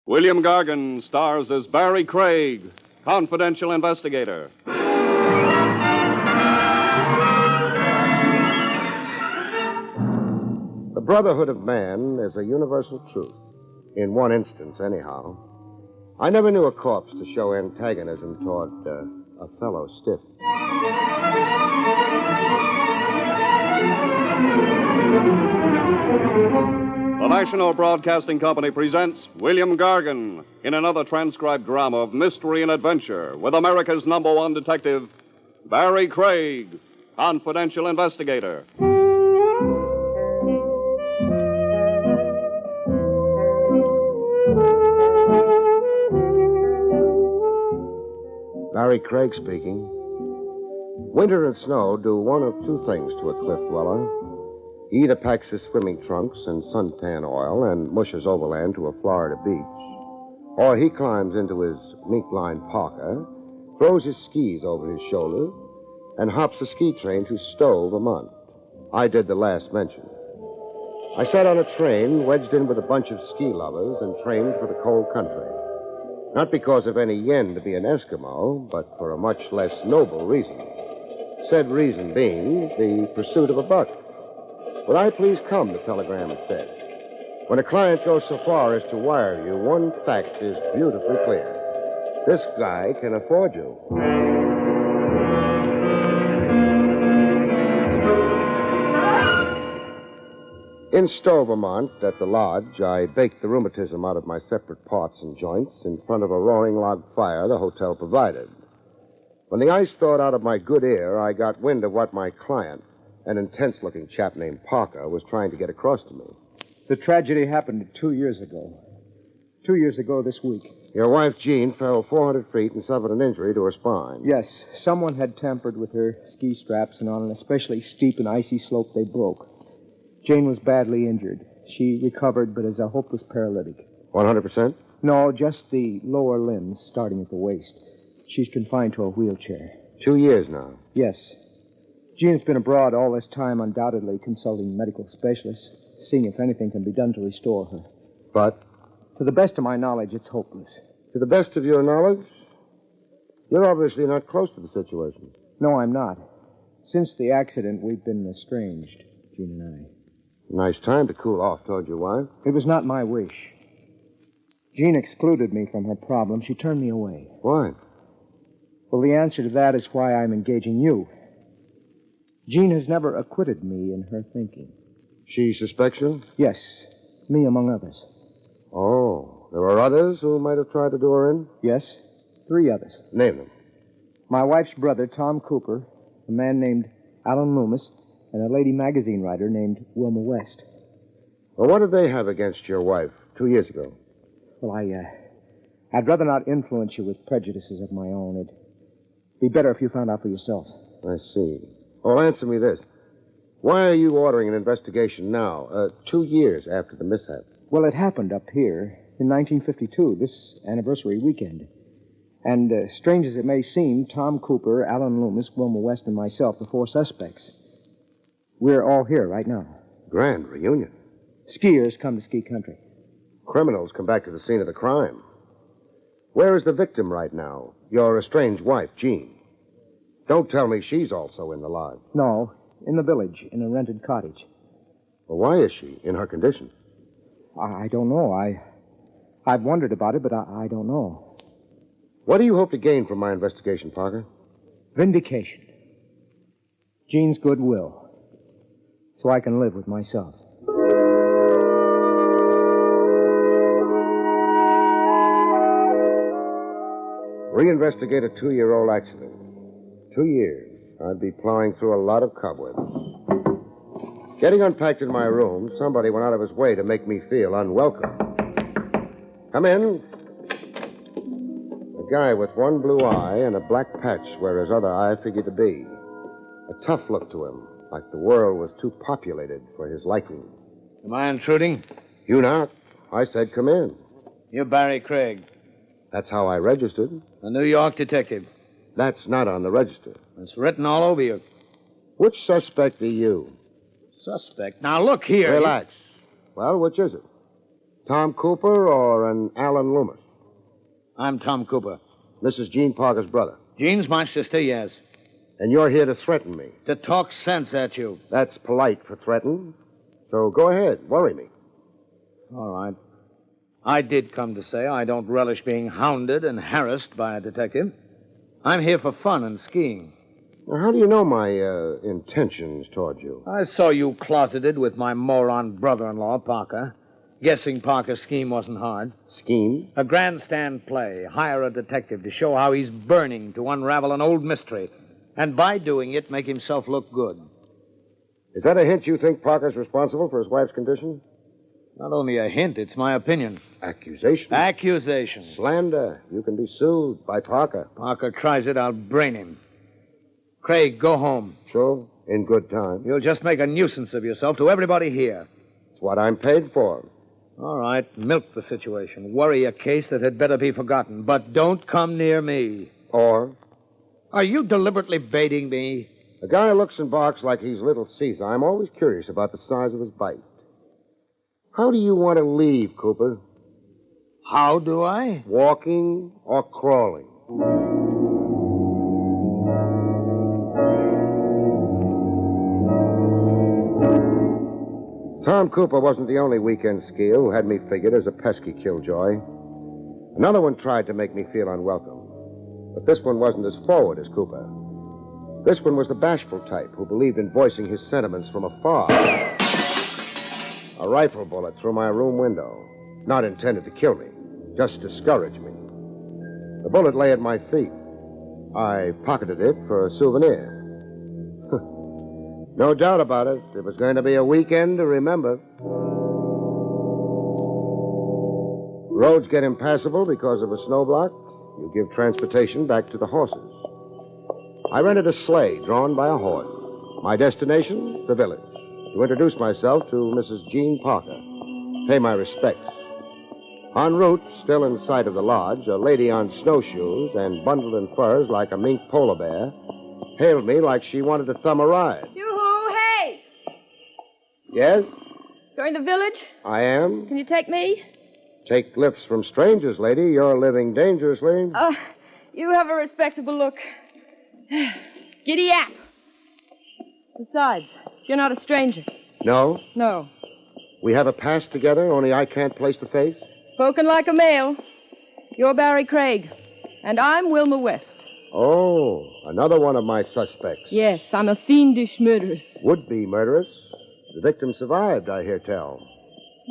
William Gargan stars as Barrie Craig, confidential investigator. The brotherhood of man is a universal truth. In one instance, anyhow. I never knew a corpse to show antagonism toward a fellow stiff. The National Broadcasting Company presents William Gargan in another transcribed drama of mystery and adventure with America's #1 detective, Barrie Craig, confidential investigator. Barrie Craig speaking. Winter and snow do one of two things to a cliff dweller. He either packs his swimming trunks and suntan oil and mushes overland to a Florida beach, or he climbs into his mink-lined parka, throws his skis over his shoulder, and hops a ski train to Stowe, Vermont. I did the last mentioned. I sat on a train wedged in with a bunch of ski lovers and trained for the cold country. Not because of any yen to be an Eskimo, but for a much less noble reason. Said reason being the pursuit of a buck. Would I please come, the telegram had said. When a client goes so far as to wire you, one fact is beautifully clear. This guy can afford you. In Stowe, Vermont, at the lodge, I baked the rheumatism out of my separate parts and joints in front of a roaring log fire the hotel provided. When the ice thawed out of my good ear, I got wind of what my client, an intense-looking chap named Parker, was trying to get across to me. The tragedy happened 2 years ago. 2 years ago this week. Your wife, Jean, fell 400 feet and suffered an injury to her spine. Yes, someone had tampered with her ski straps, and on an especially steep and icy slope, they broke. Jane was badly injured. She recovered, but is a hopeless paralytic. 100%? No, just the lower limbs, starting at the waist. She's confined to a wheelchair. 2 years now? Yes. Jean's been abroad all this time, undoubtedly consulting medical specialists, seeing if anything can be done to restore her. But? To the best of my knowledge, it's hopeless. To the best of your knowledge? You're obviously not close to the situation. No, I'm not. Since the accident, we've been estranged, Jean and I. Nice time to cool off toward your wife. It was not my wish. Jean excluded me from her problem. She turned me away. Why? Well, the answer to that is why I'm engaging you. Jean has never acquitted me in her thinking. She suspects you? Yes, me among others. Oh, there are others who might have tried to do her in? Yes, 3 others. Name them. My wife's brother, Tom Cooper, a man named Alan Loomis, and a lady magazine writer named Wilma West. Well, what did they have against your wife 2 years ago? Well, I'd rather not influence you with prejudices of my own. It'd be better if you found out for yourself. I see. Well, answer me this. Why are you ordering an investigation now, 2 years after the mishap? Well, it happened up here in 1952, this anniversary weekend. And strange as it may seem, Tom Cooper, Alan Loomis, Wilma West, and myself, the 4 suspects, we're all here right now. Grand reunion. Skiers come to ski country. Criminals come back to the scene of the crime. Where is the victim right now? Your estranged wife, Jean. Don't tell me she's also in the lodge. No, in the village, in a rented cottage. Well, why is she in her condition? I don't know. I've wondered about it, but I don't know. What do you hope to gain from my investigation, Parker? Vindication. Jean's goodwill. So I can live with myself. Reinvestigate a 2-year-old accident. 2 years. I'd be plowing through a lot of cobwebs. Getting unpacked in my room, somebody went out of his way to make me feel unwelcome. Come in. A guy with one blue eye and a black patch where his other eye figured to be. A tough look to him, like the world was too populated for his liking. Am I intruding? You not. I said come in. You're Barrie Craig. That's how I registered. A New York detective. That's not on the register. It's written all over you. Which suspect are you? Suspect? Now, look here. Relax. Well, which is it? Tom Cooper or an Alan Loomis? I'm Tom Cooper. Mrs. Jean Parker's brother. Jean's my sister, yes. And you're here to threaten me. To talk sense at you. That's polite for threaten. So go ahead, worry me. All right. I did come to say I don't relish being hounded and harassed by a detective. I'm here for fun and skiing. Now, how do you know my intentions toward you? I saw you closeted with my moron brother-in-law, Parker. Guessing Parker's scheme wasn't hard. Scheme? A grandstand play. Hire a detective to show how he's burning to unravel an old mystery. And by doing it, make himself look good. Is that a hint you think Parker's responsible for his wife's condition? Not only a hint, it's my opinion. Accusation? Accusation. Slander. You can be sued by Parker. Parker tries it, I'll brain him. Craig, go home. Sure, in good time. You'll just make a nuisance of yourself to everybody here. It's what I'm paid for. All right, milk the situation. Worry a case that had better be forgotten. But don't come near me. Or? Are you deliberately baiting me? A guy looks and barks like he's Little Caesar. I'm always curious about the size of his bite. How do you want to leave, Cooper? How do I? Walking or crawling? Tom Cooper wasn't the only weekend skier who had me figured as a pesky killjoy. Another one tried to make me feel unwelcome. But this one wasn't as forward as Cooper. This one was the bashful type who believed in voicing his sentiments from afar. A rifle bullet through my room window. Not intended to kill me, just discourage me. The bullet lay at my feet. I pocketed it for a souvenir. No doubt about it. It was going to be a weekend to remember. Roads get impassable because of a snowblock. You give transportation back to the horses. I rented a sleigh drawn by a horse. My destination, the village. To introduce myself to Mrs. Jean Parker. Pay my respects. En route, still in sight of the lodge, a lady on snowshoes and bundled in furs like a mink polar bear hailed me like she wanted to thumb a ride. Yoo-hoo, hey! Yes? Going to the village? I am. Can you take me? Take lifts from strangers, lady. You're living dangerously. You have a respectable look. Giddy up. Besides, you're not a stranger. No? No. We have a past together, only I can't place the face? Spoken like a male. You're Barrie Craig, and I'm Wilma West. Oh, another one of my suspects. Yes, I'm a fiendish murderess. Would-be murderess. The victim survived, I hear tell.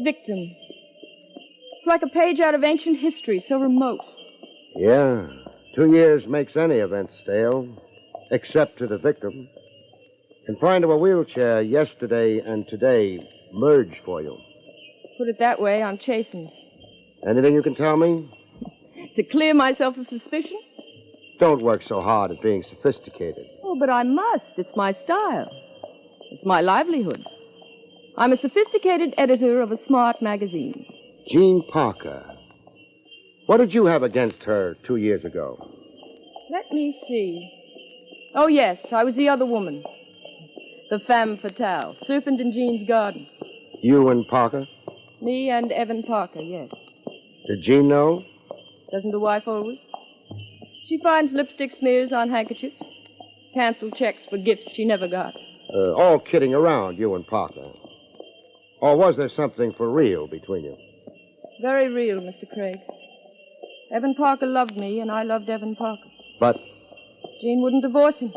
Victim. It's like a page out of ancient history, so remote. Yeah. 2 years makes any event stale, except to the victim. Confined to a wheelchair, yesterday and today merge for you. Put it that way, I'm chastened. Anything you can tell me? To clear myself of suspicion? Don't work so hard at being sophisticated. Oh, but I must. It's my style. It's my livelihood. I'm a sophisticated editor of a smart magazine. Jean Parker. What did you have against her 2 years ago? Let me see. Oh, yes, I was the other woman. The femme fatale. Serpent in Jean's garden. You and Parker? Me and Evan Parker, yes. Did Jean know? Doesn't a wife always? She finds lipstick smears on handkerchiefs. Cancel checks for gifts she never got. All kidding around, you and Parker. Or was there something for real between you? Very real, Mr. Craig. Evan Parker loved me, and I loved Evan Parker. But Jean wouldn't divorce him.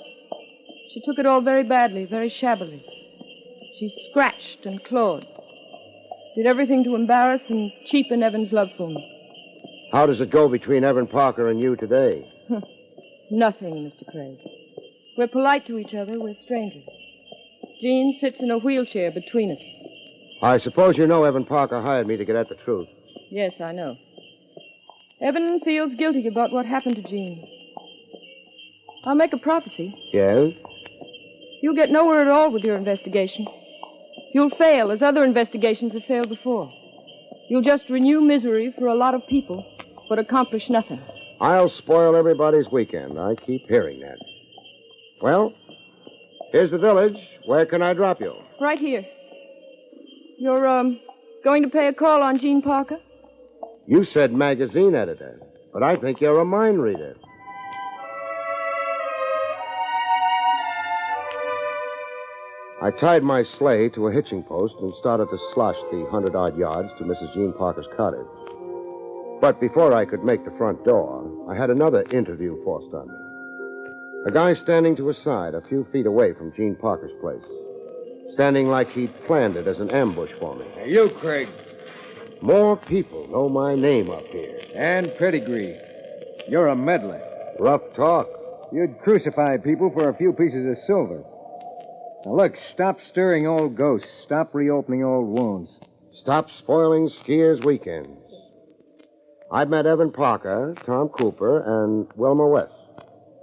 She took it all very badly, very shabbily. She scratched and clawed. Did everything to embarrass and cheapen Evan's love for me. how does it go between Evan Parker and you today? Nothing, Mr. Craig. We're polite to each other. We're strangers. Jean sits in a wheelchair between us. I suppose you know Evan Parker hired me to get at the truth. Yes, I know. Evan feels guilty about what happened to Jean. I'll make a prophecy. Yes? You'll get nowhere at all with your investigation. You'll fail, as other investigations have failed before. You'll just renew misery for a lot of people, but accomplish nothing. I'll spoil everybody's weekend. I keep hearing that. Well, here's the village. Where can I drop you? Right here. You're Going to pay a call on Gene Parker? You said magazine editor, but I think you're a mind reader. I tied my sleigh to a hitching post and started to slosh the 100-odd yards to Mrs. Gene Parker's cottage. But before I could make the front door, I had another interview forced on me. A guy standing to his side a few feet away from Gene Parker's place. Standing like he'd planned it as an ambush for me. Hey, you, Craig. More people know my name up here. And pedigree. You're a meddler. Rough talk. You'd crucify people for a few pieces of silver. Now, look, stop stirring old ghosts. Stop reopening old wounds. Stop spoiling skiers' weekends. I've met Evan Parker, Tom Cooper, and Wilma West.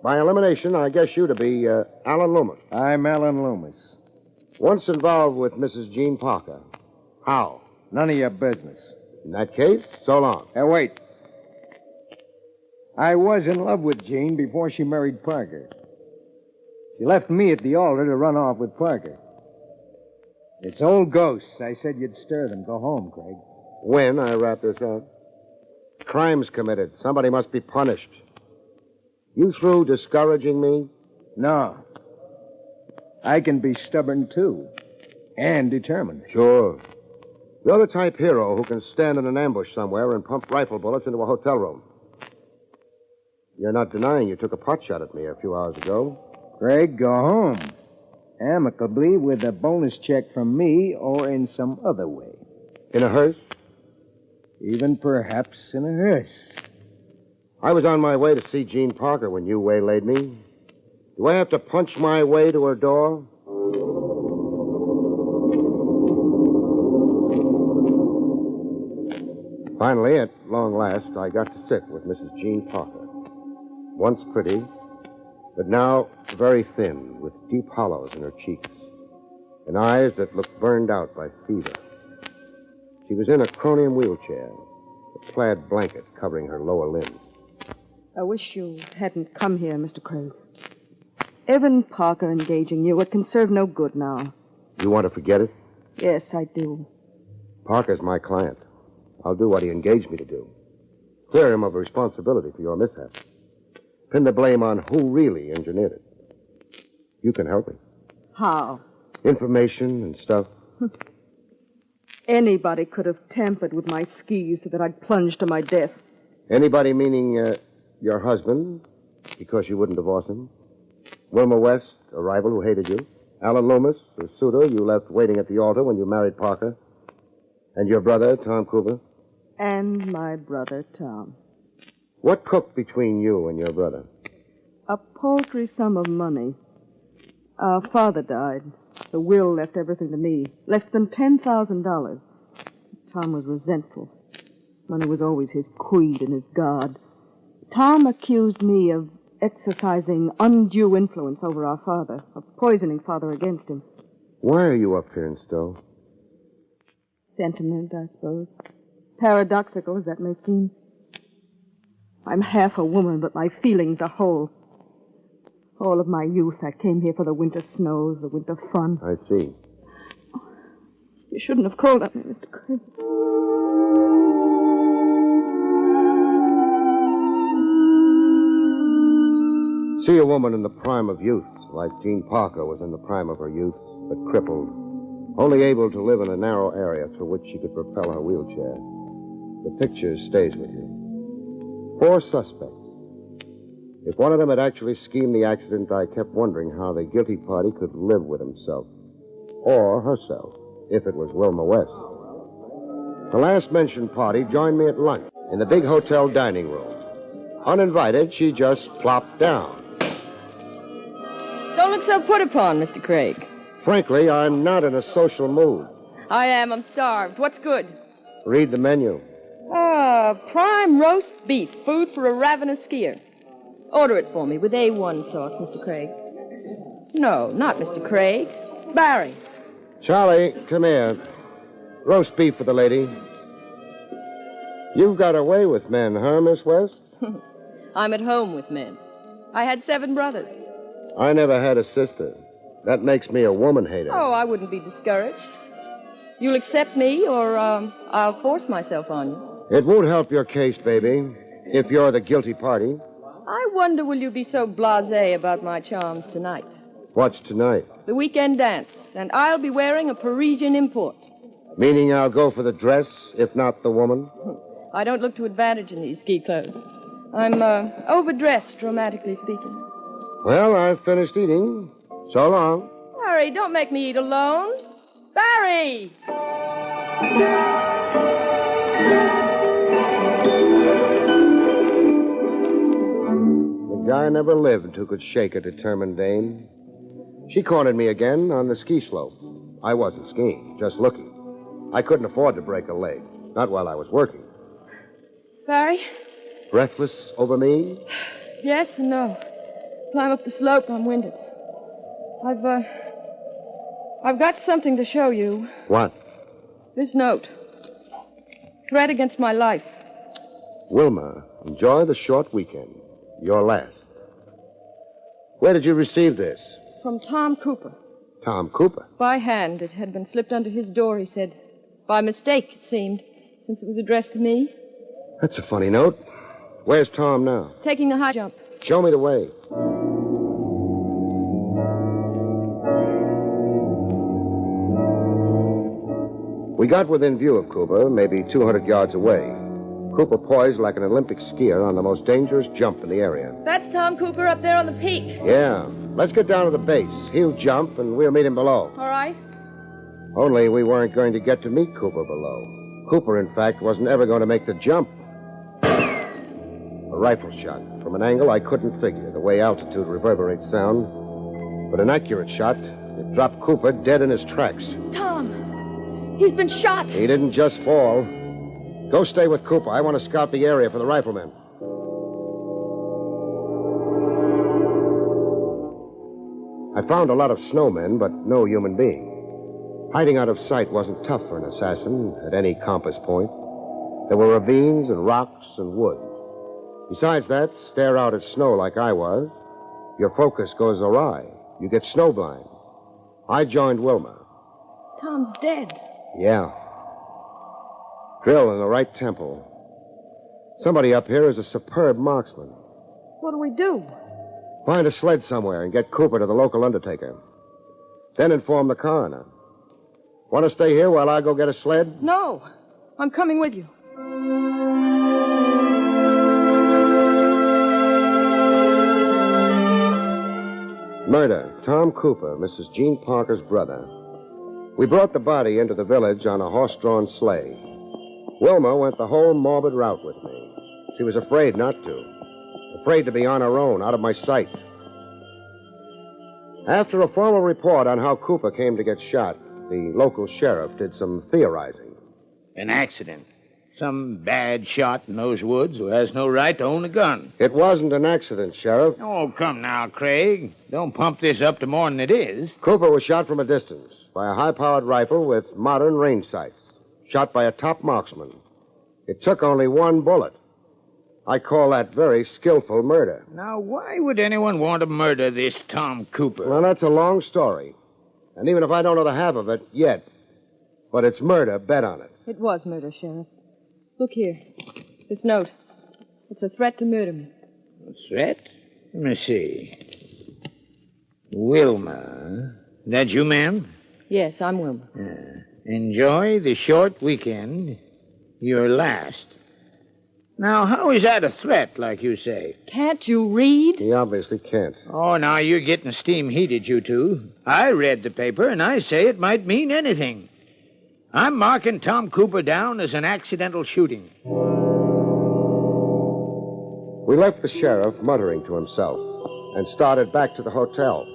By elimination, I guess you to be Alan Loomis. I'm Alan Loomis. Once involved with Mrs. Gene Parker. How? None of your business. In that case, so long. Hey, wait. I was in love with Jean before she married Parker. She left me at the altar to run off with Parker. It's old ghosts. I said you'd stir them. Go home, Craig. When I wrap this up? Crimes committed. Somebody must be punished. You through discouraging me? No. I can be stubborn, too. And determined. Sure. You're the type hero who can stand in an ambush somewhere and pump rifle bullets into a hotel room. You're not denying you took a pot shot at me a few hours ago. Craig, go home. Amicably with a bonus check from me or in some other way. In a hearse? Even perhaps in a hearse. I was on my way to see Gene Parker when you waylaid me. Do I have to punch my way to her door? Finally, at long last, I got to sit with Mrs. Gene Parker. Once pretty, but now very thin, with deep hollows in her cheeks, and eyes that looked burned out by fever. She was in a chromium wheelchair, a plaid blanket covering her lower limbs. I wish you hadn't come here, Mr. Craig. Evan Parker engaging you, it can serve no good now. You want to forget it? Yes, I do. Parker's my client. I'll do what he engaged me to do. Clear him of responsibility for your mishap. Pin the blame on who really engineered it. You can help me. How? Information and stuff. Anybody could have tampered with my skis so that I'd plunge to my death. Anybody meaning your husband, because you wouldn't divorce him? Wilma West, a rival who hated you? Alan Loomis, a suitor you left waiting at the altar when you married Parker? And your brother, Tom Cooper? And my brother, Tom. What cooked between you and your brother? A paltry sum of money. Our father died. The will left everything to me. Less than $10,000. Tom was resentful. Money was always his creed and his god. Tom accused me of exercising undue influence over our father, of poisoning Father against him. Why are you up here in Stowe? Sentiment, I suppose. Paradoxical as that may seem. I'm half a woman, but my feelings are whole. All of my youth, I came here for the winter snows, the winter fun. I see. You shouldn't have called on me, Mr. Craig. See a woman in the prime of youth, like Gene Parker was in the prime of her youth, but crippled, only able to live in a narrow area through which she could propel her wheelchair. The picture stays with you. 4 suspects. If one of them had actually schemed the accident, I kept wondering how the guilty party could live with himself. Or herself, if it was Wilma West. The last mentioned party joined me at lunch in the big hotel dining room. Uninvited, she just plopped down. Don't look so put upon, Mr. Craig. Frankly, I'm not in a social mood. I am. I'm starved. What's good? Read the menu. Prime roast beef, food for a ravenous skier. Order it for me with A1 sauce, Mr. Craig. No, not Mr. Craig. Barrie. Charlie, come here. Roast beef for the lady. You've got away with men, huh, Miss West? I'm at home with men. I had 7 brothers. I never had a sister. That makes me a woman hater. Oh, I wouldn't be discouraged. You'll accept me, or I'll force myself on you. It won't help your case, baby, if you're the guilty party. I wonder, will you be so blasé about my charms tonight? What's tonight? The weekend dance, and I'll be wearing a Parisian import. Meaning I'll go for the dress, if not the woman? I don't look to advantage in these ski clothes. I'm overdressed, dramatically speaking. Well, I've finished eating. So long. Barry, don't make me eat alone. Barry! The guy never lived who could shake a determined dame. She cornered me again on the ski slope. I wasn't skiing, just looking. I couldn't afford to break a leg, not while I was working. Barry? Breathless over me? Yes and no. Climb up the slope, I'm winded. I've got something to show you. What? This note. Threat against my life. Wilma, enjoy the short weekend. Your last. Where did you receive this? From Tom Cooper. Tom Cooper? By hand. It had been slipped under his door, he said. By mistake, it seemed, since it was addressed to me. That's a funny note. Where's Tom now? Taking the high jump. Show me the way. We got within view of Cooper, maybe 200 yards away. Cooper poised like an Olympic skier on the most dangerous jump in the area. That's Tom Cooper up there on the peak. Yeah. Let's get down to the base. He'll jump, and we'll meet him below. All right. Only we weren't going to get to meet Cooper below. Cooper, in fact, wasn't ever going to make the jump. A rifle shot. From an angle I couldn't figure, the way altitude reverberates sound. But an accurate shot. It dropped Cooper dead in his tracks. Tom! He's been shot! He didn't just fall. Go stay with Cooper. I want to scout the area for the riflemen. I found a lot of snowmen, but no human being. Hiding out of sight wasn't tough for an assassin at any compass point. There were ravines and rocks and wood. Besides that, stare out at snow like I was. Your focus goes awry. You get snowblind. I joined Wilma. Tom's dead. Yeah. Drill in the right temple. Somebody up here is a superb marksman. What do we do? Find a sled somewhere and get Cooper to the local undertaker. Then inform the coroner. Want to stay here while I go get a sled? No. I'm coming with you. Murder. Tom Cooper, Mrs. Jean Parker's brother. We brought the body into the village on a horse-drawn sleigh. Wilma went the whole morbid route with me. She was afraid not to. Afraid to be on her own, out of my sight. After a formal report on how Cooper came to get shot, the local sheriff did some theorizing. An accident. Some bad shot in those woods who has no right to own a gun. It wasn't an accident, Sheriff. Oh, come now, Craig. Don't pump this up to more than it is. Cooper was shot from a distance by a high-powered rifle with modern range sights. Shot by a top marksman. It took only one bullet. I call that very skillful murder. Now, why would anyone want to murder this Tom Cooper? Well, that's a long story. And even if I don't know the half of it yet, but it's murder, bet on it. It was murder, Sheriff. Look here. This note. It's a threat to murder me. A threat? Let me see. Wilma. That you, ma'am? Yes, I'm Wilma. Enjoy the short weekend. Your last. Now, how is that a threat, like you say? Can't you read? He obviously can't. Oh, now you're getting steam heated, you two. I read the paper, and I say it might mean anything. I'm marking Tom Cooper down as an accidental shooting. We left the sheriff muttering to himself and started back to the hotel.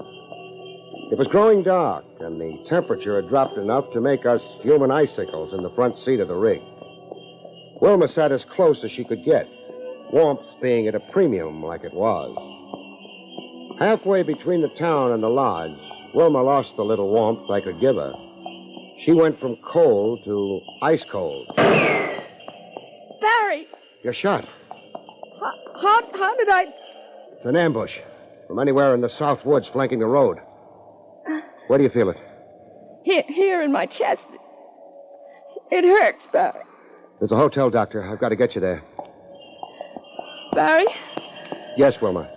It was growing dark, and the temperature had dropped enough to make us human icicles in the front seat of the rig. Wilma sat as close as she could get, warmth being at a premium like it was. Halfway between the town and the lodge, Wilma lost the little warmth I could give her. She went from cold to ice cold. Barry! You're shot. How did I... It's an ambush from anywhere in the south woods flanking the road. Where do you feel it? Here in my chest. It hurts, Barry. There's a hotel, Doctor. I've got to get you there. Barry, Yes, Wilma.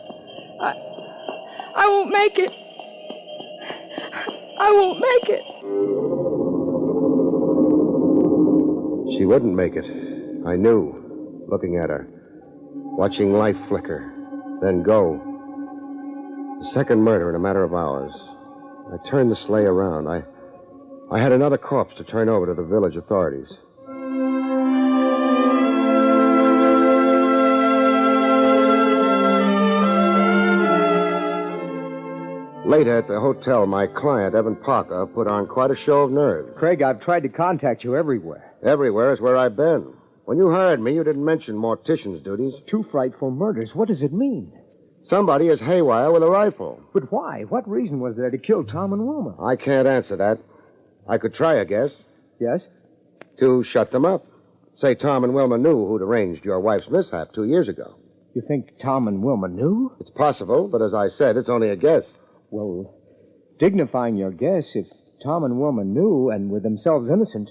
I won't make it. I won't make it. She wouldn't make it. I knew, looking at her, watching life flicker, then go. The second murder in a matter of hours. I turned the sleigh around. I had another corpse to turn over to the village authorities. Later at the hotel, my client, Evan Parker, put on quite a show of nerve. Craig, I've tried to contact you everywhere. Everywhere is where I've been. When you hired me, you didn't mention mortician's duties. 2 frightful murders. What does it mean? Somebody is haywire with a rifle. But why? What reason was there to kill Tom and Wilma? I can't answer that. I could try a guess. Yes? To shut them up. Say Tom and Wilma knew who'd arranged your wife's mishap 2 years ago. You think Tom and Wilma knew? It's possible, but as I said, it's only a guess. Well, dignifying your guess, if Tom and Wilma knew and were themselves innocent,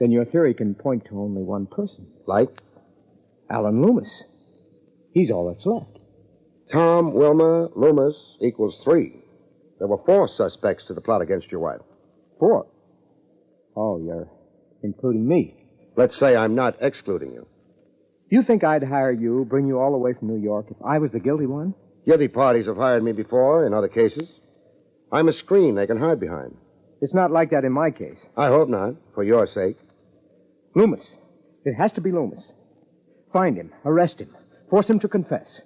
then your theory can point to only one person. Like? Alan Loomis. He's all that's left. Tom, Wilma, Loomis equals 3. There were 4 suspects to the plot against your wife. 4? Oh, you're including me. Let's say I'm not excluding you. You think I'd hire you, bring you all the way from New York, if I was the guilty one? Guilty parties have hired me before in other cases. I'm a screen they can hide behind. It's not like that in my case. I hope not, for your sake. Loomis. It has to be Loomis. Find him, arrest him, force him to confess.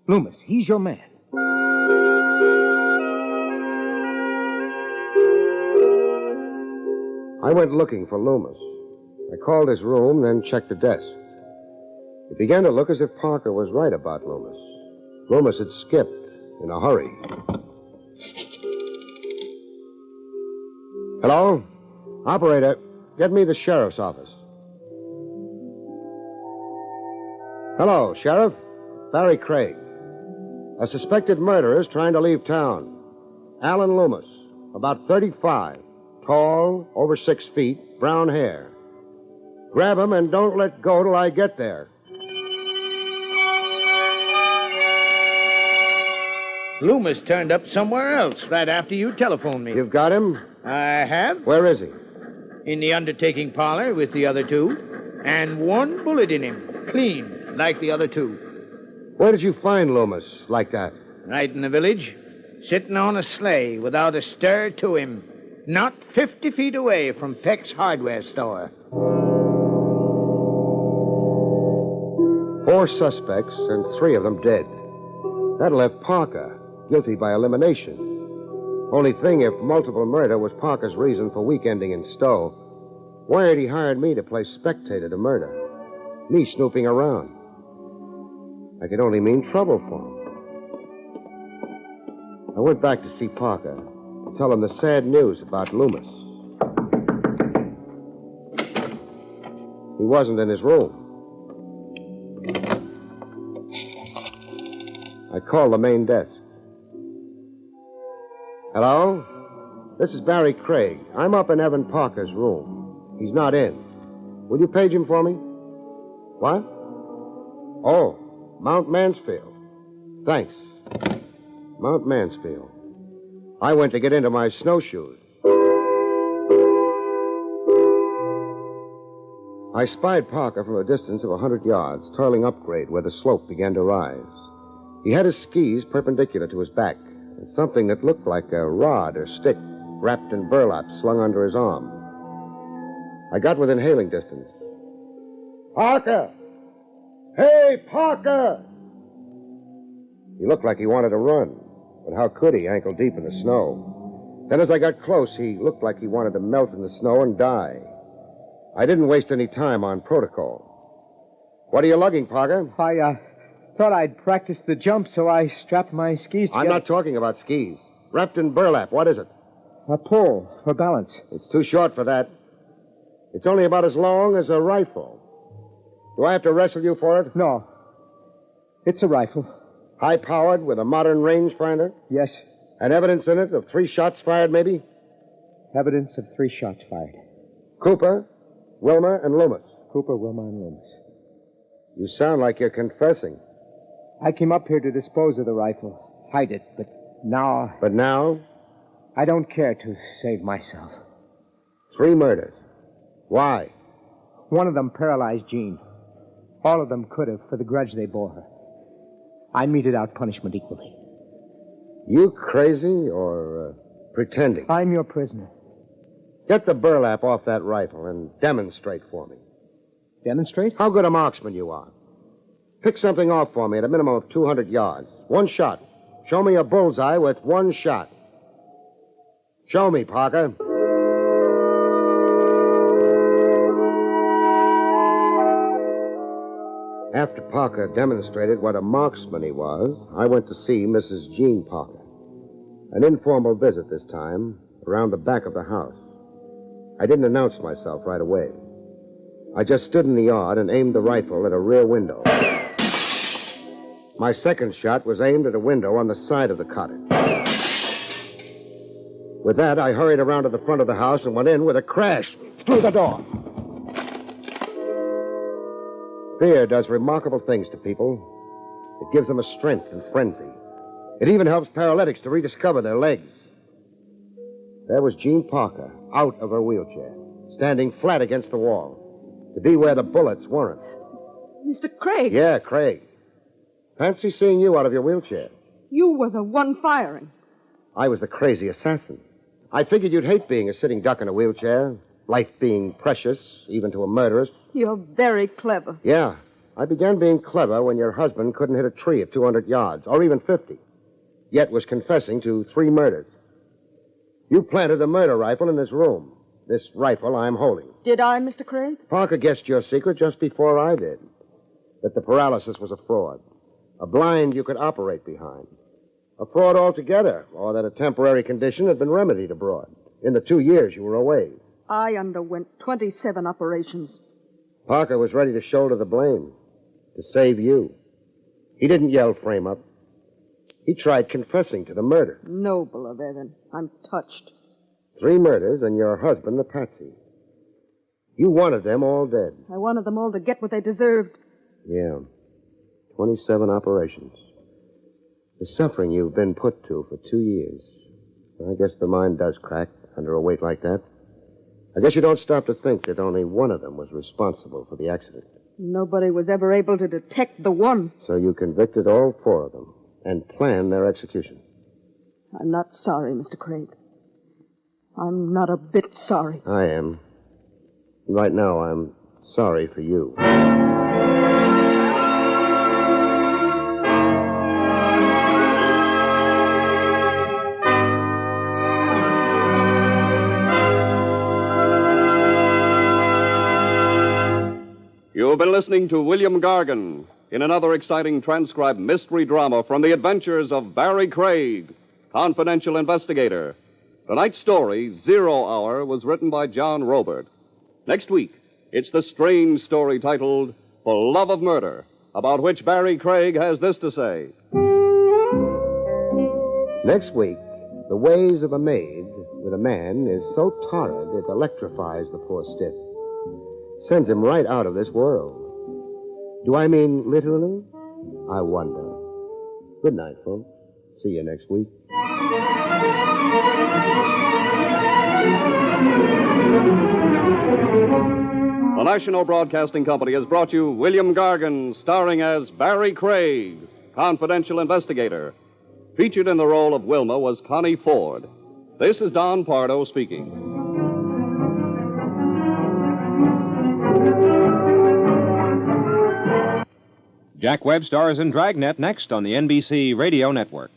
Loomis, he's your man. I went looking for Loomis. I called his room, then checked the desk. It began to look as if Parker was right about Loomis. Loomis had skipped in a hurry. Hello? Operator, get me the sheriff's office. Hello, Sheriff. Barrie Craig. A suspected murderer is trying to leave town. Alan Loomis, about 35, tall, over 6 feet, brown hair. Grab him and don't let go till I get there. Loomis turned up somewhere else right after you telephoned me. You've got him? I have. Where is he? In the undertaking parlor with the other 2. And 1 bullet in him. Clean, like the other 2. Where did you find Loomis like that? Right in the village. Sitting on a sleigh without a stir to him. Not 50 feet away from Peck's hardware store. 4 suspects and 3 of them dead. That left Parker, guilty by elimination. Only thing, if multiple murder was Parker's reason for weekending in Stowe, why had he hired me to play spectator to murder? Me snooping around. I could only mean trouble for him. I went back to see Parker, to tell him the sad news about Loomis. He wasn't in his room. I called the main desk. Hello? This is Barrie Craig. I'm up in Evan Parker's room. He's not in. Will you page him for me? What? Oh, Mount Mansfield. Thanks. Mount Mansfield. I went to get into my snowshoes. I spied Parker from a distance of 100 yards, toiling upgrade where the slope began to rise. He had his skis perpendicular to his back, and something that looked like a rod or stick wrapped in burlap slung under his arm. I got within hailing distance. Parker! Hey, Parker! He looked like he wanted to run, but how could he, ankle deep in the snow? Then as I got close, he looked like he wanted to melt in the snow and die. I didn't waste any time on protocol. What are you lugging, Parker? I thought I'd practice the jump, so I strapped my skis together. I'm not talking about skis. Wrapped in burlap. What is it? A pole for balance. It's too short for that. It's only about as long as a rifle. Do I have to wrestle you for it? No. It's a rifle. High-powered with a modern rangefinder? Yes. And evidence in it of 3 shots fired, maybe? Evidence of 3 shots fired. Cooper, Wilma and Loomis. Cooper, Wilma, and Loomis. You sound like you're confessing. I came up here to dispose of the rifle, hide it, but now... But now? I don't care to save myself. 3 murders. Why? One of them paralyzed Jean. All of them could have, for the grudge they bore her. I meted out punishment equally. You crazy or pretending? I'm your prisoner. Get the burlap off that rifle and demonstrate for me. Demonstrate? How good a marksman you are. Pick something off for me at a minimum of 200 yards. 1 shot. Show me a bullseye with 1 shot. Show me, Parker. After Parker demonstrated what a marksman he was, I went to see Mrs. Jean Parker. An informal visit this time, around the back of the house. I didn't announce myself right away. I just stood in the yard and aimed the rifle at a rear window. My second shot was aimed at a window on the side of the cottage. With that, I hurried around to the front of the house and went in with a crash through the door. Fear does remarkable things to people. It gives them a strength and frenzy. It even helps paralytics to rediscover their legs. There was Jean Parker, out of her wheelchair, standing flat against the wall, to be where the bullets weren't. Mr. Craig. Yeah, Craig. Fancy seeing you out of your wheelchair. You were the one firing. I was the crazy assassin. I figured you'd hate being a sitting duck in a wheelchair, life being precious, even to a murderess. You're very clever. Yeah. I began being clever when your husband couldn't hit a tree at 200 yards, or even 50, yet was confessing to 3 murders. You planted the murder rifle in this room. This rifle I'm holding. Did I, Mr. Craig? Parker guessed your secret just before I did. That the paralysis was a fraud. A blind you could operate behind. A fraud altogether, or that a temporary condition had been remedied abroad in the 2 years you were away. I underwent 27 operations. Parker was ready to shoulder the blame, to save you. He didn't yell frame up. He tried confessing to the murder. Noble of Evan. I'm touched. 3 murders and your husband the patsy. You wanted them all dead. I wanted them all to get what they deserved. Yeah. 27 operations. The suffering you've been put to for 2 years. I guess the mind does crack under a weight like that. I guess you don't stop to think that only one of them was responsible for the accident. Nobody was ever able to detect the one. So you convicted all 4 of them and planned their execution. I'm not sorry, Mr. Craig. I'm not a bit sorry. I am. Right now, I'm sorry for you. You've been listening to William Gargan in another exciting transcribed mystery drama from the adventures of Barrie Craig, confidential investigator. Tonight's story, 0 Hour, was written by John Robert. Next week, it's the strange story titled For Love of Murder, about which Barrie Craig has this to say. Next week, the ways of a maid with a man is so torrid it electrifies the poor stiff. Sends him right out of this world. Do I mean literally? I wonder. Good night, folks. See you next week. The National Broadcasting Company has brought you William Gargan, starring as Barrie Craig, confidential investigator. Featured in the role of Wilma was Connie Ford. This is Don Pardo speaking. Jack Webb stars in Dragnet next on the NBC Radio Network.